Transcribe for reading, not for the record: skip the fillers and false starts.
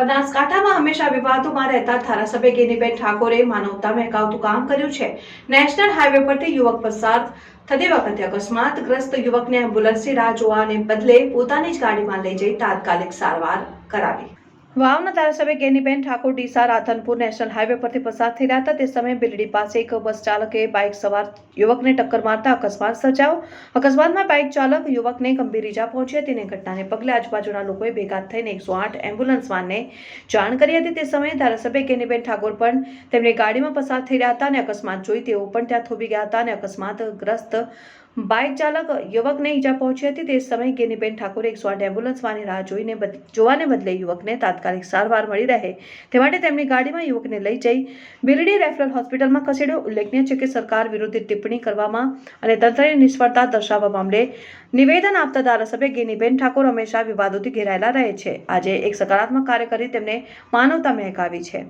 બનાસકાંઠામાં હંમેશા વિવાદોમાં રહેતા ધારાસભ્ય ગેનીબેન ઠાકોરે માનવતા મહેકાવતું કામ કર્યું છે। નેશનલ હાઈવે પરથી યુવક પસાર થતી વખતે અકસ્માતગ્રસ્ત યુવકને એમ્બ્યુલન્સની રાહ જોવાને બદલે પોતાની જ ગાડીમાં લઈ જઈ તાત્કાલિક સારવાર કરાવી। વાવના ધારાસભ્ય ગેનીબેન ઠાકોર ડીસા રાધનપુર નેશનલ હાઈવે પરથી પસાર થઈ રહ્યા હતા। તે સમયે બિલડી પાસે એક બસ ચાલકે બાઇક સવાર યુવકને ટક્કર મારતા અકસ્માત સર્જાયો। અકસ્માતમાં બાઇક ચાલક યુવકને ગંભીર ઈજા પહોંચી હતી। ઘટનાને પગલે આજુબાજુના લોકોએ ભેગા થઈને 108 એમ્બ્યુલન્સ વાનને જાણ કરી હતી। તે સમયે ધારાસભ્ય ગેનીબેન ઠાકોર પણ તેમની ગાડીમાં પસાર થઈ રહ્યા હતા અને અકસ્માત જોઈ તેઓ પણ ત્યાં થોભી ગયા હતા અને અકસ્માતગ્રસ્ત બાઇક ચાલક યુવકને ઈજા પહોંચી હતી। તે સમયે ગેનીબેન ઠાકોરે 108 એમ્બ્યુલન્સ વાનની રાહ જોવાને બદલે યુવકને તાત્કાલિક સારવાર મળી રહે તે માટે તેમની ગાડીમાં યુવકને લઈ જઈ બિલડી રેફરલ હોસ્પિટલમાં ખસેડ્યો। ઉલ્લેખનીય છે કે સરકાર વિરુદ્ધ ટિપ્પણી કરવામાં અને તંત્રની નિષ્ફળતા દર્શાવવા મામલે નિવેદન આપતા ધારાસભ્ય ગેનીબેન ઠાકોર હંમેશા વિવાદોથી ઘેરાયેલા રહે છે। આજે એક સકારાત્મક કાર્ય કરી તેમને માનવતા મહેકાવી છે।